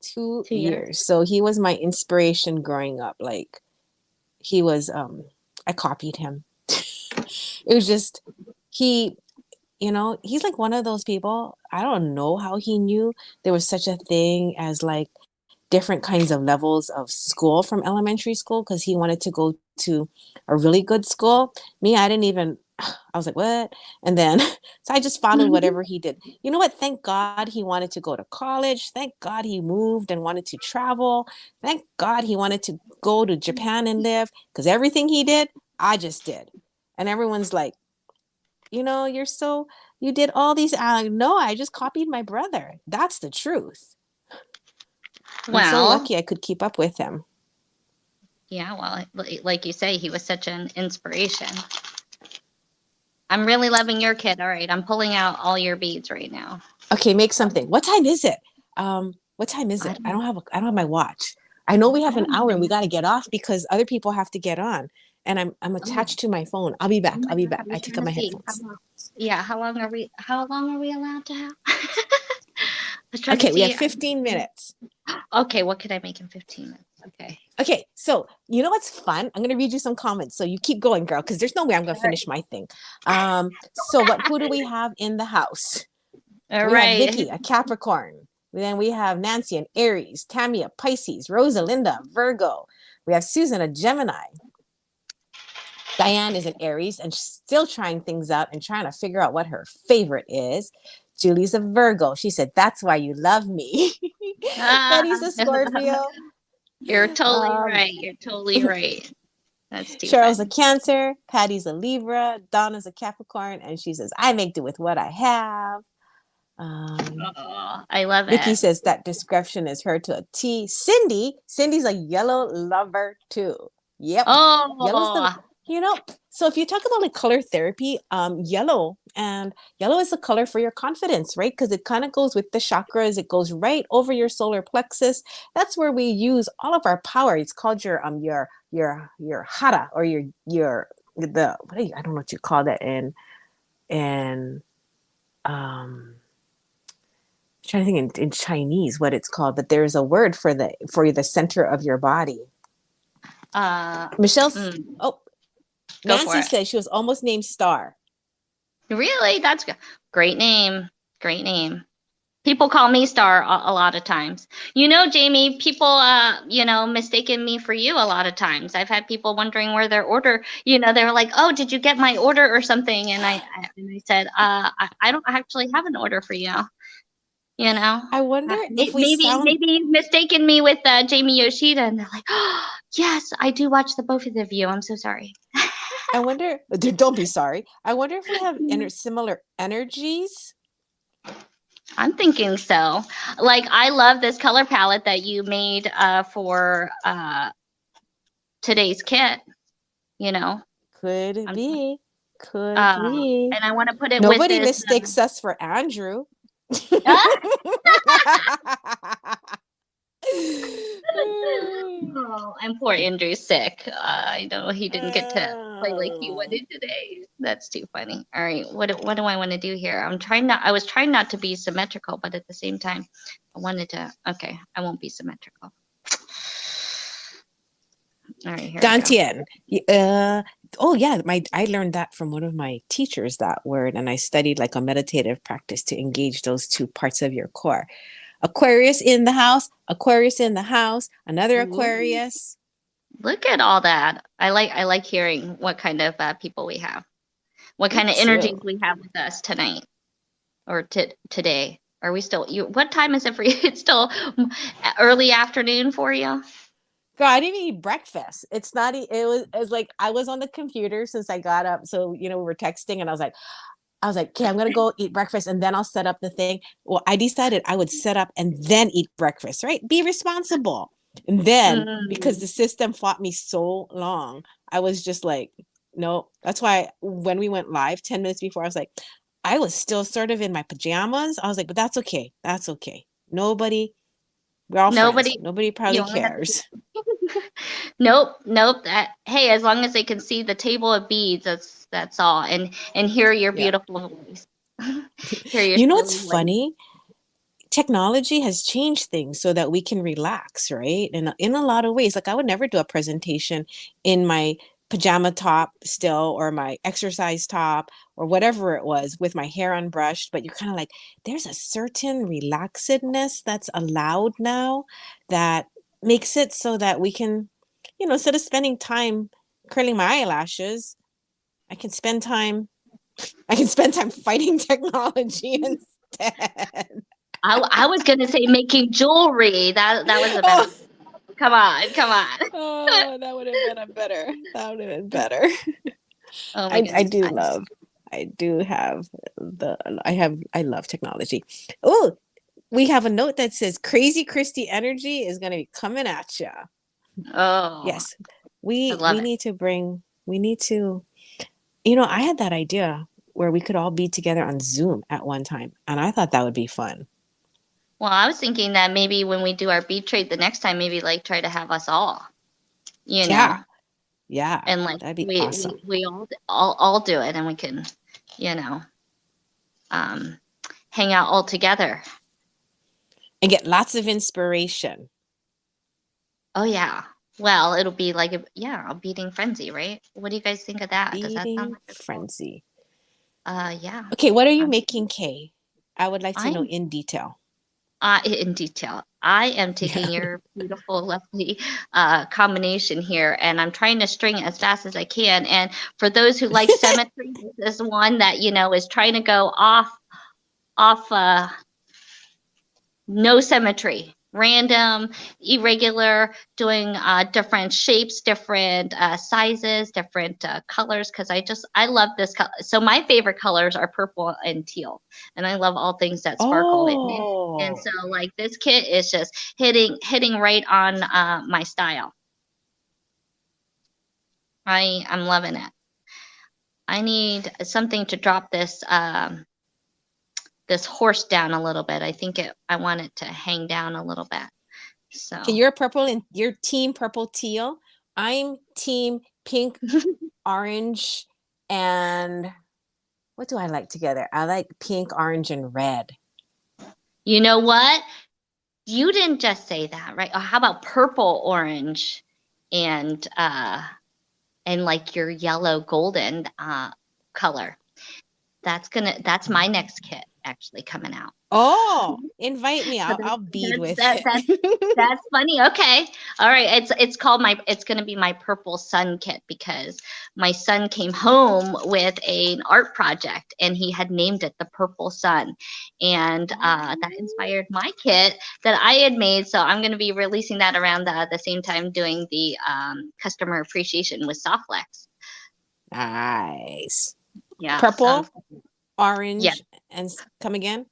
2 years. So he was my inspiration growing up. Like he was, I copied him. It was just, he, you know, he's like one of those people. I don't know how he knew there was such a thing as like different kinds of levels of school from elementary school because he wanted to go to a really good school. Me, I didn't even I was like, what? And then, so I just followed whatever he did. You know what? Thank God he wanted to go to college. Thank God he moved and wanted to travel. Thank God he wanted to go to Japan and live, because everything he did, I just did. And everyone's like, you did all these. I'm like, no, I just copied my brother. That's the truth. I'm so Well, lucky I could keep up with him. yeah, well, like you say, he was such an inspiration. I'm really loving your kit. All right, I'm pulling out all your beads right now. Okay, make something. What time is it? What time is I it? don't, I don't have my watch. I know we I have an don't hour and we even. got to get off because other people have to get on. And I'm Oh, attached to my phone. I'll be back. oh my I'll be gosh, back. I I was take trying out to my see how headphones. long. Yeah, how long are we allowed to have? I was trying to Okay, we have see. 15 minutes. Okay, what could I make in 15 minutes? Okay. Okay, so you know what's fun? I'm gonna read you some comments. So you keep going, girl, because there's no way I'm gonna All right. finish my thing. Who do we have in the house? All We have right. Vicky, a Capricorn. Then we have Nancy, an Aries, Tammy, a Pisces, Rosalinda, Virgo. We have Susan, a Gemini. Diane is an Aries and still trying things out and trying to figure out what her favorite is. Julie's a Virgo. She said, "That's why you love me." Ah, Betty's a Scorpio. you're totally Um, right. You're totally right. That's too Cheryl's a funny. Cancer. Patty's a Libra. Donna's a Capricorn. And she says, "I make do with what I have." Um, Oh, I love Vicky it. says that description is her to a T. Cindy's a yellow lover too. Yep. Yellow's the, Oh, you know, so if you talk about like color therapy, yellow is the color for your confidence, right? Because it kind of goes with the chakras. It goes right over your solar plexus. That's where we use all of our power. It's called your hara, or the I don't know what you call that in um trying to think in Chinese what it's called, but there's a word for the center of your body. uh, Michelle's mm, oh go for Nancy it. says she was almost named Star. Really? That's good. Great name. Great name. People call me Star a lot of times. You know, Jamie, people, mistaken me for you a lot of times. I've had people wondering where their order, they were like, "Oh, did you get my order or something?" And I said, I don't actually have an order for you. You know, I wonder if we sound maybe you've mistaken me with Jamie Yoshida, and they're like, "Oh, yes, I do watch the both of you. I'm so sorry." I wonder don't be sorry. I wonder if we have similar energies. I'm thinking so. Like, I love this color palette that you made for today's kit. You know, Could um, be. Could be. and I want to put it with Nobody this. mistakes us for Andrew. Ah! Oh, and poor Andrew's sick. I know he didn't get to play like he wanted today. That's too funny. All right, what do I want to do here? I was trying not to be symmetrical, but at the same time, I wanted to. Okay, I won't be symmetrical. All right, here we go. Dantian. Oh yeah, I learned that from one of my teachers, that word, and I studied like a meditative practice to engage those two parts of your core. Aquarius in the house, Aquarius in the house, another Ooh, Aquarius. look at all that. I like hearing what kind of people we have, what Me kind of too. energies we have with us tonight or today. Are we still? What time is it for you? It's still early afternoon for you. Girl, I didn't eat breakfast. It's not. It was like I was on the computer since I got up. So we were texting, and I was like, okay, I'm gonna go eat breakfast, and then I'll set up the thing. Well, I decided I would set up and then eat breakfast. Right? Be responsible. And then because Mm. the system fought me so long, I was just like, no. That's why when we went live 10 minutes before, I was like, I was still sort of in my pajamas. I was like, but that's okay. That's okay. We're all friends. Nobody, Nobody you probably only have to. cares. Nope. Hey, as long as they can see the table of beads, that's all, and hear your Yeah. beautiful voice, hear your You know what's silly voice. funny? Technology has changed things so that we can relax, right? And in a lot of ways, like I would never do a presentation in my pajama top still, or my exercise top, or whatever it was, with my hair unbrushed. But you're kind of like, there's a certain relaxedness that's allowed now that makes it so that we can, instead of spending time curling my eyelashes, I can spend time. I can spend time fighting technology instead. I was gonna say making jewelry. That was a better. Oh, Come on, come on. oh, that would have been a better. That would have been better. Oh my I goodness. do love. I do have I love technology. Oh, we have a note that says Crazy Christy energy is going to be coming at you. Oh, Yes. I We love it. need to bring we need to you know, I had that idea where we could all be together on Zoom at one time, and I thought that would be fun. Well, I was thinking that maybe when we do our bead trade the next time, maybe like try to have us all, you know, Yeah. Yeah. and like That'd be awesome. we all do it, and we can, you know, um, hang out all together. And get lots of inspiration. Oh yeah. Well, it'll be like a beading frenzy, right? What do you guys think of that? Does that sound Beating like a cool? frenzy. Yeah. Okay, what are you Um, making, Kay? I would like to know I'm in detail. in detail. I am taking Yeah. your beautiful, lovely combination here, and I'm trying to string it as fast as I can. And for those who like symmetry, this is one that is trying to go off no symmetry, random, irregular, doing different shapes, different sizes, different colors. Because I love this color. So my favorite colors are purple and teal, and I love all things that sparkle in it. And Oh. so like this kit is just hitting right on my style. I'm loving it. I need something to drop this horse down a little bit. I want it to hang down a little bit. So Okay, you're purple and you're team purple teal. I'm team pink, orange, and what do I like together? I like pink, orange, and red. you know what? You didn't just say that, right? How about purple, orange, and like your yellow golden color? That's my next kit actually coming out. Oh, invite me. So I'll bead that's with that that it. that's funny. Okay. All right. It's gonna be my purple sun kit because my son came home with an art project and he had named it the Purple Sun. And that inspired my kit that I had made. So I'm gonna be releasing that around the same time doing the customer appreciation with Softlex. Nice. Yeah. So Purple, yeah. orange, and come again?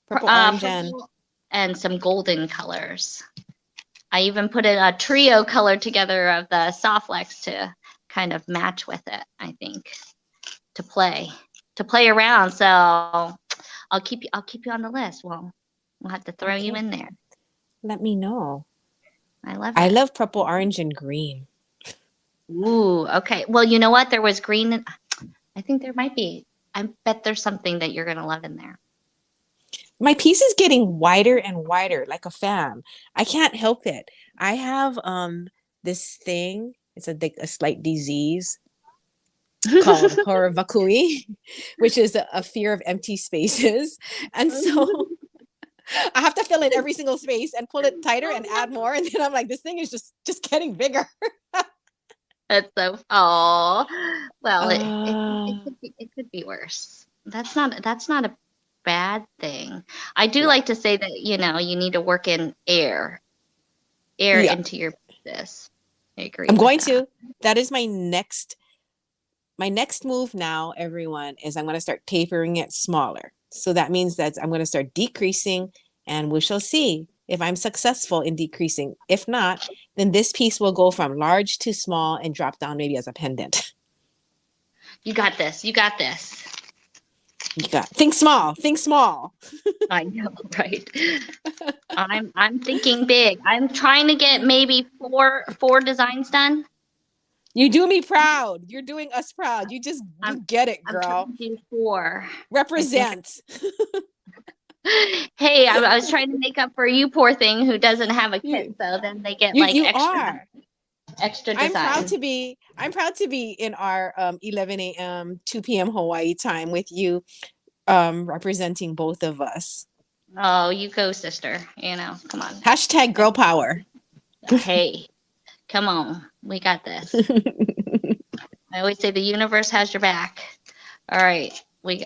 Purple, orange, and Purple and some golden colors. I even put a trio color together of the Softlex to kind of match with it, I think, to play around. So I'll keep you on the list. Well, we'll have to throw you okay. in there. Let me know. I love I it. love purple, orange, and green. Ooh, okay. Well, you know what? There was green. I think there might be. I bet there's something that you're gonna love in there. My piece is getting wider and wider, like a fan. I can't help it. I have this thing. It's a slight disease called horovakui, which is a fear of empty spaces. And so I have to fill in every single space and pull it tighter and add more. And then I'm like, this thing is just getting bigger. That's so. Oh, well, Uh, it could be worse. That's not a bad thing. I do yeah. like to say that you need to work in air Yeah. into your business. I agree I'm with going that. to. That is my next move now, everyone, is I'm going to start tapering it smaller. So that means that I'm going to start decreasing, and we shall see if I'm successful in decreasing. If not, then this piece will go from large to small and drop down maybe as a pendant. You got this. You got this. You got think small, think small. I know, right? I'm thinking big. I'm trying to get maybe four designs done. You do me proud. You're doing us proud. You I'm get it, I'm girl. trying to do four. I think. Represent. Hey, I was trying to make up for you, poor thing, who doesn't have a kit. You So then they get you like you are. extra I'm proud design. to be. I'm proud to be in our 11 a.m. 2 p.m. Hawaii time with you, representing both of us. Oh, you go, sister. Come on. Hashtag girl power. Hey, come on. We got this. I always say the universe has your back. All right. We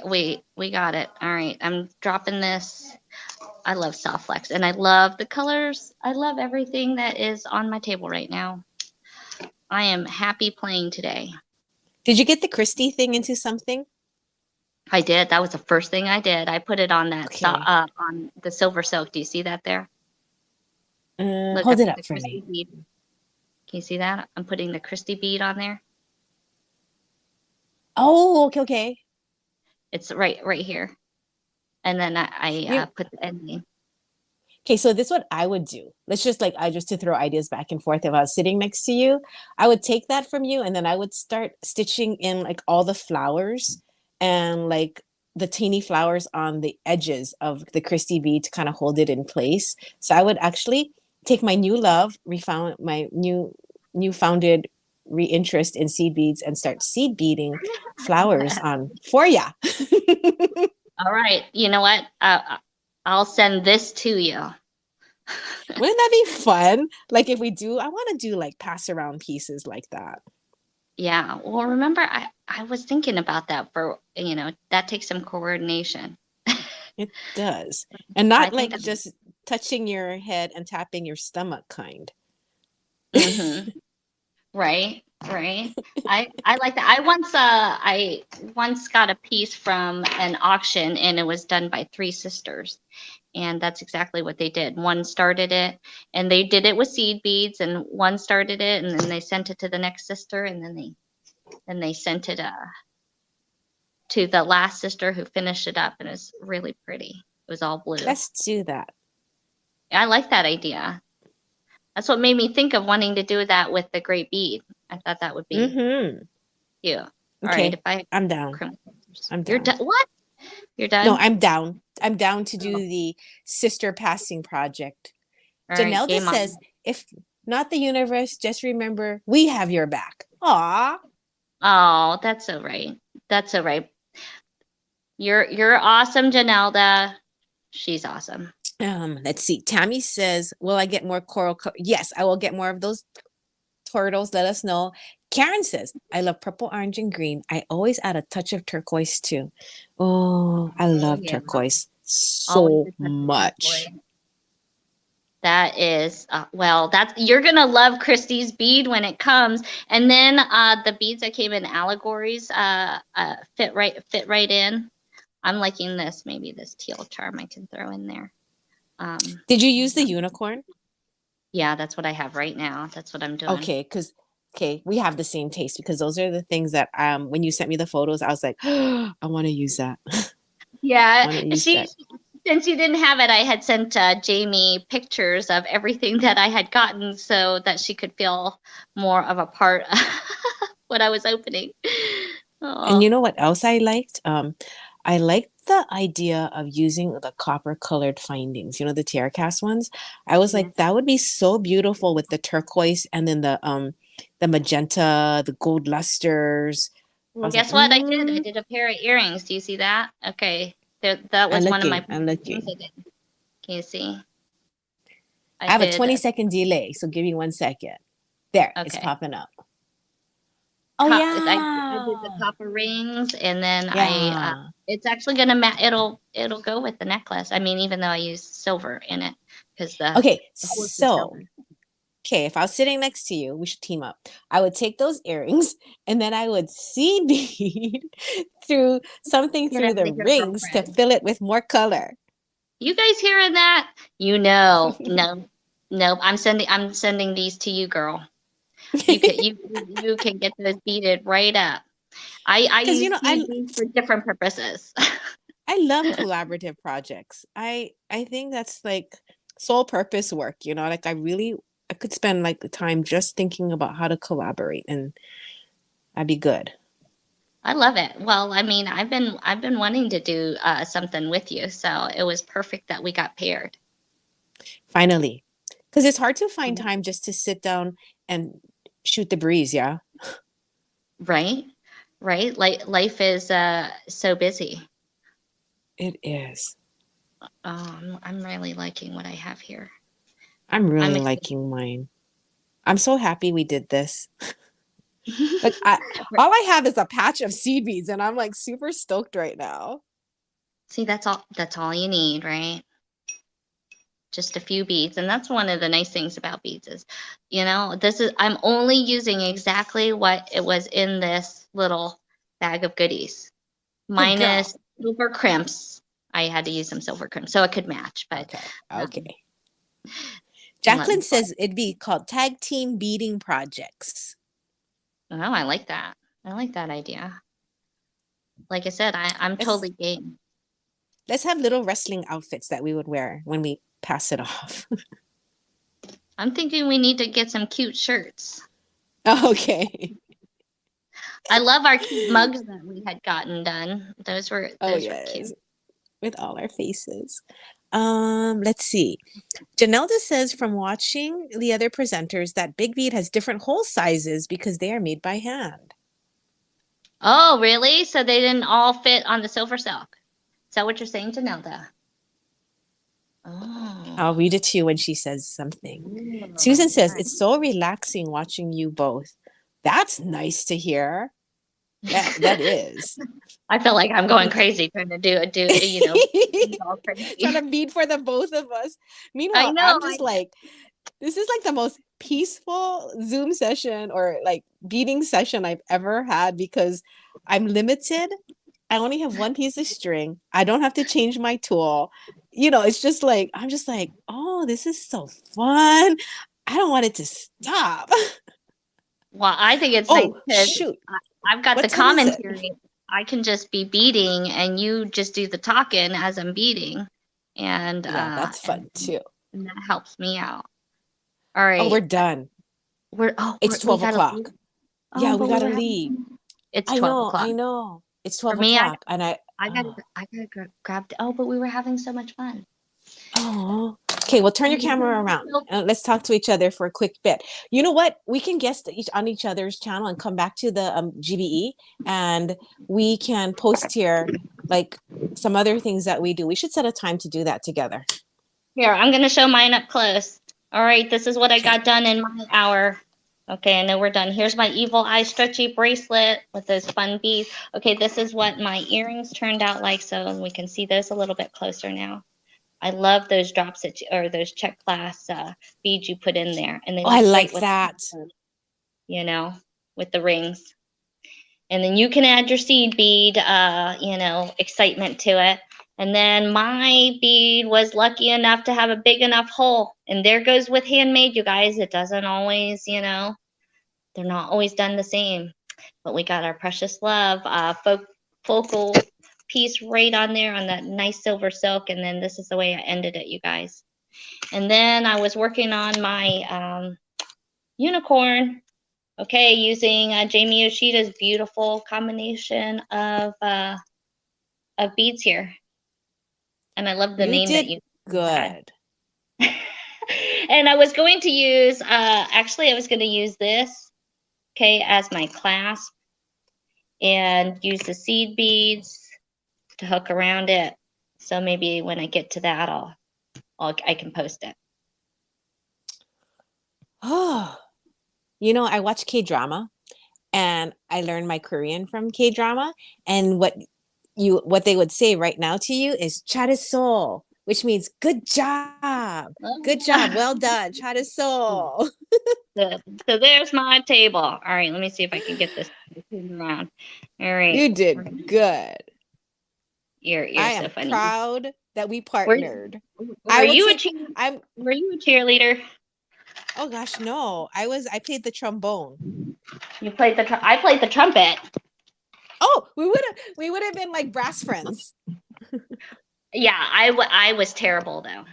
got it. All right. I'm dropping this. I love soft flex and I love the colors. I love everything that is on my table right now. I am happy playing today. Did you get the Christie thing into something? I did. That was the first thing I did. I put it on that Okay. on the silver silk. Do you see that there? Look, I Hold it put up the for Christie me. bead. Can you see that? I'm putting the Christie bead on there. Oh, okay, okay. It's right here. And then I You put the ending. Okay, so this is what I would do. Let's just like I just to throw ideas back and forth. If I was sitting next to you, I would take that from you and then I would start stitching in like all the flowers and like the teeny flowers on the edges of the Christie bead to kind of hold it in place. So I would actually take my new love, refound my new founded reinterest in seed beads and start seed beading flowers on for ya. All right. You know what? I'll send this to you. Wouldn't that be fun? Like if we do, I want to do like pass around pieces like that. Yeah. Well, remember, I was thinking about that for, that takes some coordination. It does. And I not think like that, just touching your head and tapping your stomach kind. right, right. I like that. I once got a piece from an auction and it was done by three sisters. And that's exactly what they did. One started it and they did it with seed beads and one started it and then they sent it to the next sister and then they sent it to the last sister who finished it up and it was really pretty. It was all blue. Let's do that. I like that idea. That's what made me think of wanting to do that with the great bead. I thought that would be cute. All right, if Okay. I I'm down. I'm you're down. done. What? You're No, done? I'm down. I'm down to do Oh, the sister passing project. all right, Janelda game says, on. if not the universe, just remember we have your back. Aw. Oh, that's so right. That's so right. You're awesome, Janelda. She's awesome. Let's see. Tammy says, will I get more coral? Yes, I will get more of those turtles. Let us know. Karen says, I love purple, orange, and green. I always add a touch of turquoise too. Oh, I Oh love yeah, turquoise always so a touch of much. turquoise. That is well. That's you're gonna love Christie's bead when it comes, and then the beads that came in allegories fit right in. I'm liking this. Maybe this teal charm I can throw in there. Did you use the unicorn? Yeah, that's what I have right now. That's what I'm doing. Okay, we have the same taste because those are the things that when you sent me the photos, I was like, I want to use that. I Yeah, want to use she that. since you didn't have it, I had sent Jamie pictures of everything that I had gotten so that she could feel more of a part of what I was opening. And Oh, you know what else I liked? I liked the idea of using the copper colored findings, the tear cast ones. I was yeah. like, that would be so beautiful with the turquoise and then the magenta, the gold lusters. I Well, was like, guess what? I did a pair of earrings. Do you see that? Okay, that I'm was one of my looking, I'm things looking. I did. Can you see? I I have a did. 20-second delay, so give me 1 second. There, it's Okay. popping up. Oh I did the yeah. copper rings, and then Yeah. it's actually gonna it'll go with the necklace. I mean, even though I used silver in it, because Okay, the horse is so silver. okay, if I was sitting next to you, we should team up. I would take those earrings and then I would seed bead through something You're through gonna the make your rings to girlfriend. fill it with more color. You guys hearing that? No, no. I'm sending these to you, girl. You can get those beaded right up. I Because use seed beads for different purposes. I love collaborative projects. I think that's like sole purpose work, like I could spend like the time just thinking about how to collaborate and I'd be good. I love it. Well, I mean, I've been wanting to do something with you, so it was perfect that we got paired. Finally. Because it's hard to find Mhm. time just to sit down and shoot the breeze, yeah? Right? Right? Like life is so busy. It is. I'm really liking what I have here. I'm I'm really excited. liking mine. I'm so happy we did this. Like all I have is a patch of seed beads, and I'm like super stoked right now. See, that's all you need, right? Just a few beads. And that's one of the nice things about beads is, I'm only using exactly what it was in this little bag of goodies, Good girl. minus silver crimps. I had to use some silver crimps so it could match, but Okay. let me Jacqueline says it'd be called Tag Team Beading Projects. oh, I like that. I like that idea. Like I said, I'm totally game. Let's have little wrestling outfits that we would wear when we pass it off. I'm thinking we need to get some cute shirts. Okay. I love our cute mugs that we had gotten done. Those were cute. With all our faces. Let's see. Janelda says from watching the other presenters that Big Bead has different hole sizes because they are made by hand. Oh, really? So they didn't all fit on the silver silk? Is that what you're saying, Janelda? Oh. I'll read it to you when she says something. Susan says, it's so relaxing watching you both. That's nice to hear. That is. I feel like I'm going crazy trying to do trying to bead for the both of us. Meanwhile, I know, I'm just like, this is like the most peaceful Zoom session or like beading session I've ever had because I'm limited. I only have one piece of string. I don't have to change my tool. It's just like, I'm just like, oh, this is so fun. I don't want it to stop. Well, I think it's nice. Shoot. I've got the commentary. I can just be beading and you just do the talking as I'm beading. And that's fun too. And that helps me out. All right. Oh, we're done. It's 12 o'clock. Yeah, we gotta leave. It's 12 o'clock. I know. It's 12 o'clock. And I gotta grab but we were having so much fun. Oh, okay. Well, turn your camera around and let's talk to each other for a quick bit. You know what? We can guest on each other's channel and come back to the GBE, and we can post here like some other things that we do. We should set a time to do that together. Here, I'm going to show mine up close. All right, this is what I got done in my hour. Okay, I know we're done. Here's my evil eye stretchy bracelet with those fun beads. Okay, this is what my earrings turned out like, so we can see those a little bit closer now. I love those drops or those check class beads you put in there, and they I like that. With the rings. And then you can add your seed bead, excitement to it. And then my bead was lucky enough to have a big enough hole. And there goes with handmade, you guys. It doesn't always, they're not always done the same. But we got our precious love focal piece right on there on that nice silver silk. And then this is the way I ended it, you guys. And then I was working on my unicorn. Okay, using Jamie Yoshida's beautiful combination of beads here. And I love the name that you good. And I was going to use, actually I was going to use this, okay, as my clasp and use the seed beads to hook around it. So maybe when I get to that, I can post it. Oh, I watch K-drama and I learned my Korean from K-drama, and what they would say right now to you is "잘했어," which means good job, well done, 잘했어. So there's my table. All right, let me see if I can get this around. All right, you did good. You're I so am funny. Proud that we partnered. Were you a cheerleader? Oh gosh, no. I played the trombone. You played I played the trumpet. Oh, we would have been like brass friends. Yeah, I was terrible though.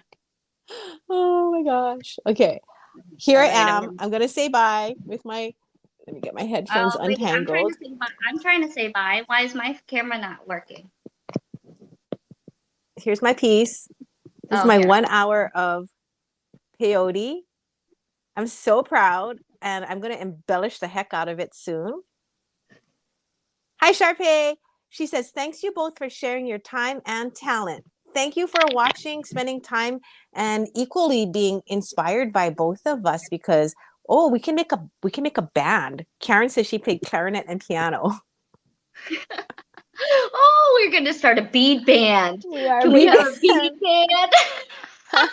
Oh my gosh. Okay. Here I am. I'm gonna say bye with my. Let me get my headphones untangled. I'm trying to say bye. Why is my camera not working? Here's my piece. This is my 1 hour of peyote. I'm so proud, and I'm going to embellish the heck out of it soon. Hi, Sharpay. She says, thanks you both for sharing your time and talent. Thank you for watching, spending time, and equally being inspired by both of us, because Oh, we can make a band. Karen says she played clarinet and piano. Oh, we're gonna start a bead band. We are Can we bead have a bead band. band?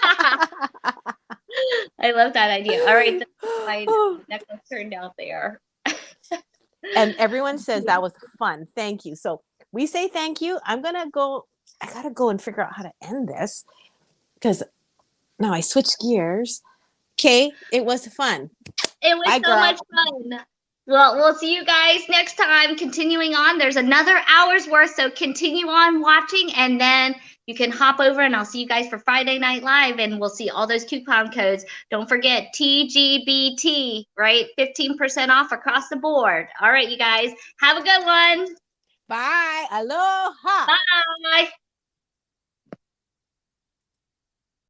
I love that idea. All right, that's my necklace turned out there. And everyone says that was fun. Thank you. So we say thank you. I gotta go and figure out how to end this because now I switched gears. Okay, it was fun. It was Bye, so girl. much fun. Well, we'll see you guys next time. Continuing on, there's another hour's worth, so continue on watching, and then you can hop over, and I'll see you guys for Friday Night Live, and we'll see all those coupon codes. Don't forget TGBT, right? 15% off across the board. All right, you guys, have a good one. Bye. Aloha. Bye.